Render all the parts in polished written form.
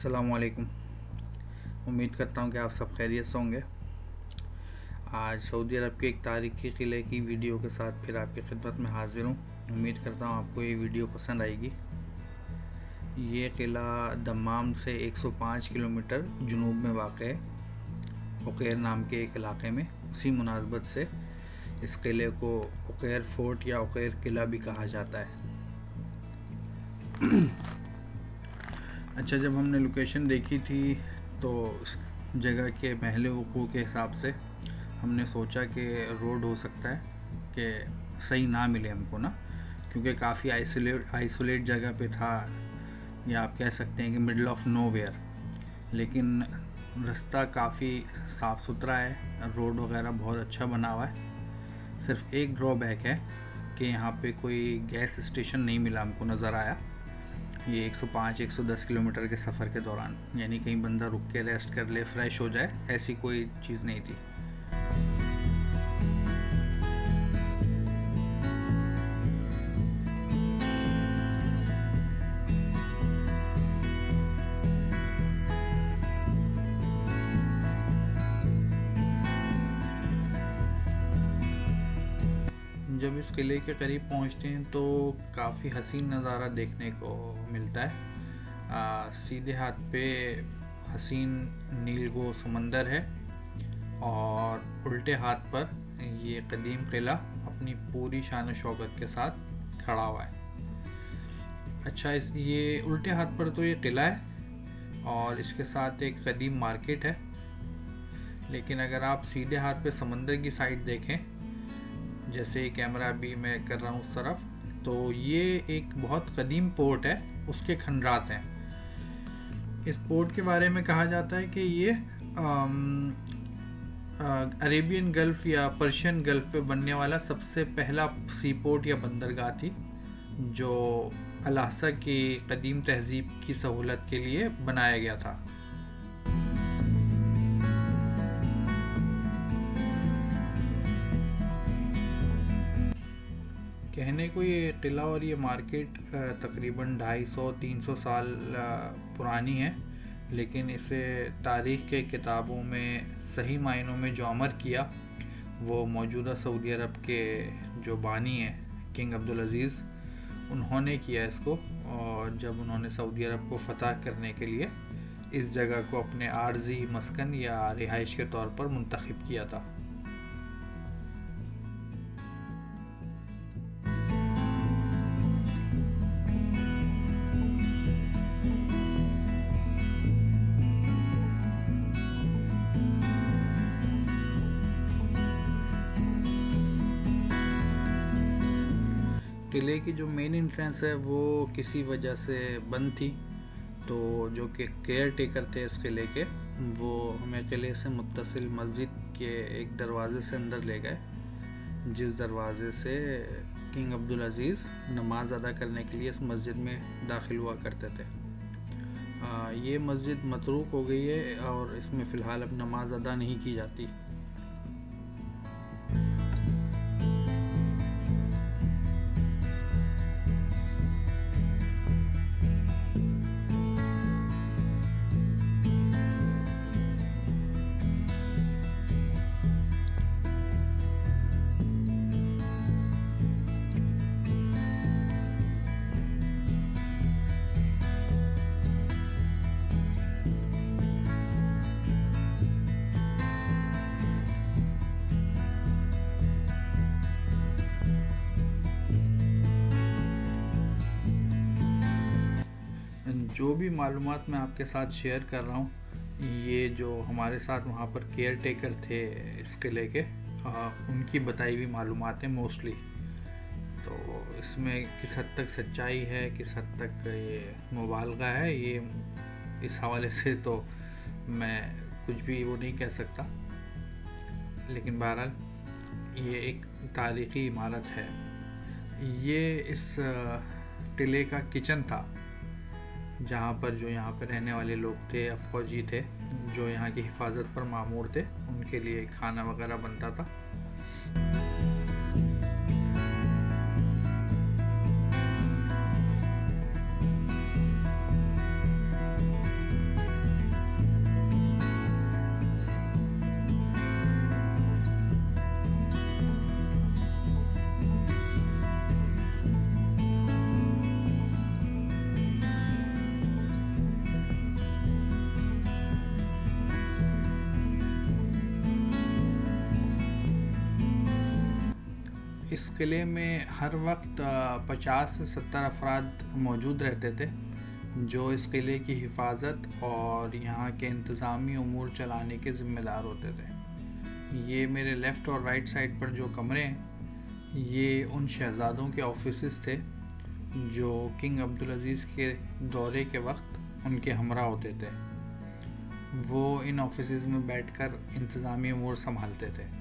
अस्सलामुअलैकुम। उम्मीद करता हूँ कि आप सब खैरियत से होंगे। आज सऊदी अरब के एक तारीखी किले की वीडियो के साथ फिर आपकी खिदमत में हाजिर हूँ। उम्मीद करता हूँ आपको ये वीडियो पसंद आएगी। ये किला दम्माम से 105 किलोमीटर जुनूब में वाक़ है, उकैर नाम के एक इलाके में। उसी मुनासबत से इस किले को उकैर फोर्ट या उकैर किला भी कहा जाता है। अच्छा, जब हमने लोकेशन देखी थी तो इस जगह के महल वक़ूअ के हिसाब से हमने सोचा कि रोड हो सकता है कि सही ना मिले हमको ना, क्योंकि काफ़ी आइसोलेट जगह पे था, या आप कह सकते हैं कि मिडल ऑफ नोवेयर। लेकिन रास्ता काफ़ी साफ़ सुथरा है, रोड वगैरह बहुत अच्छा बना हुआ है। सिर्फ एक ड्रॉबैक है कि यहाँ पे कोई गैस स्टेशन नहीं मिला हमको नज़र आया ये 105-110 किलोमीटर के सफ़र के दौरान। यानी कहीं बंदा रुक के रेस्ट कर ले, फ्रेश हो जाए, ऐसी कोई चीज़ नहीं थी। जब इस किले के करीब पहुंचते हैं तो काफ़ी हसीन नज़ारा देखने को मिलता है। सीधे हाथ पे हसीन नीलगो समंदर है और उल्टे हाथ पर ये कदीम किला अपनी पूरी शान शौकत के साथ खड़ा हुआ है। अच्छा, ये उल्टे हाथ पर तो ये किला है और इसके साथ एक कदीम मार्केट है। लेकिन अगर आप सीधे हाथ पे समंदर की साइड देखें, जैसे कैमरा भी मैं कर रहा हूँ उस तरफ, तो ये एक बहुत कदीम पोर्ट है, उसके खंडरात हैं। इस पोर्ट के बारे में कहा जाता है कि ये अरेबियन गल्फ़ या पर्शियन गल्फ़ पे बनने वाला सबसे पहला सी पोर्ट या बंदरगाह थी, जो अल-अक़सा की कदीम तहज़ीब की सहूलत के लिए बनाया गया था। कहने को ये किला और ये मार्केट तकरीबन 250-300 साल पुरानी है, लेकिन इसे तारीख़ के किताबों में सही मायनों में जो अमर किया वो मौजूदा सऊदी अरब के जो बानी हैं किंग अब्दुल अज़ीज़, उन्होंने किया इसको। और जब उन्होंने सऊदी अरब को फ़तह करने के लिए इस जगह को अपने आर्ज़ी मस्कन या रिहाइश के तौर पर मुंतखब किया था। किले की जो मेन एंट्रेंस है वो किसी वजह से बंद थी, तो जो कि केयर टेकर थे इस किले के, वो हमें किले से मुत्तसिल मस्जिद के एक दरवाज़े से अंदर ले गए, जिस दरवाज़े से किंग अब्दुल अज़ीज़ नमाज अदा करने के लिए इस मस्जिद में दाखिल हुआ करते थे। ये मस्जिद मतरूक हो गई है और इसमें फ़िलहाल अब नमाज अदा नहीं की जाती। जो भी मालूमात मैं आपके साथ शेयर कर रहा हूँ, ये जो हमारे साथ वहाँ पर केयर टेकर थे इस किले के, उनकी बताई हुई मालूमात हैं मोस्टली। तो इसमें किस हद तक सच्चाई है, किस हद तक ये मुबालगा है, ये इस हवाले से तो मैं कुछ भी वो नहीं कह सकता। लेकिन बहरहाल ये एक तारीख़ी इमारत है। ये इस किले का किचन था, जहाँ पर जो यहाँ पर रहने वाले लोग थे, फ़ौजी थे जो यहाँ की हिफाजत पर मामूर थे, उनके लिए खाना वगैरह बनता था। इस किले में हर वक्त 50 से 70 अफराद मौजूद रहते थे जो इस किले की हिफाजत और यहाँ के इंतज़ामी उमूर चलाने के ज़िम्मेदार होते थे। ये मेरे लेफ़्ट और राइट साइड पर जो कमरे हैं ये उन शहज़ादों के ऑफिसेस थे जो किंग अब्दुल अज़ीज़ के दौरे के वक्त उनके हमरा होते थे। वो इन ऑफिसेस में बैठकर इंतज़ामी उमूर संभालते थे।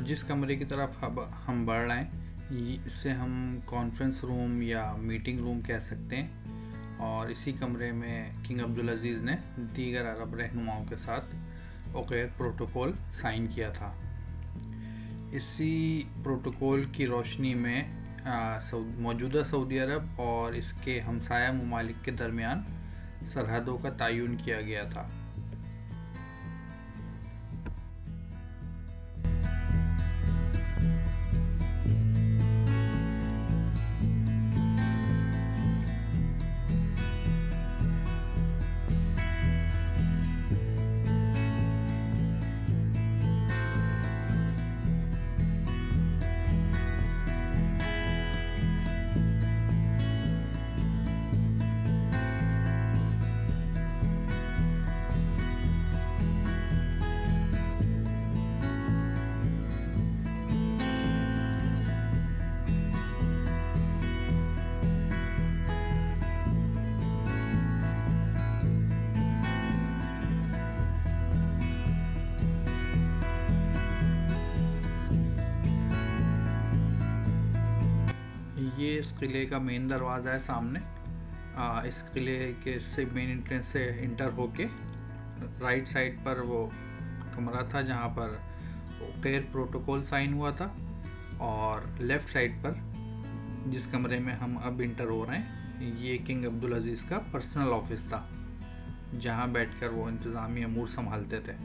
जिस कमरे की तरफ अब हम बढ़ रहे हैं इसे हम कॉन्फ्रेंस रूम या मीटिंग रूम कह सकते हैं, और इसी कमरे में किंग अब्दुल अज़ीज़ ने दीगर अरब रहनुमाओं के साथ ओकेर प्रोटोकॉल साइन किया था। इसी प्रोटोकॉल की रोशनी में मौजूदा सऊदी अरब और इसके हमसाया ममालिक के दरमियान सरहदों का तयन किया गया था। ये इस किले का मेन दरवाज़ा है सामने। इस किले के से मेन एंट्रेंस से इंटर होके राइट साइड पर वो कमरा था जहाँ पर ओकेर प्रोटोकॉल साइन हुआ था, और लेफ़्ट साइड पर जिस कमरे में हम अब इंटर हो रहे हैं ये किंग अब्दुल अज़ीज़ का पर्सनल ऑफिस था जहाँ बैठकर वो इंतज़ामी अमूर संभालते थे।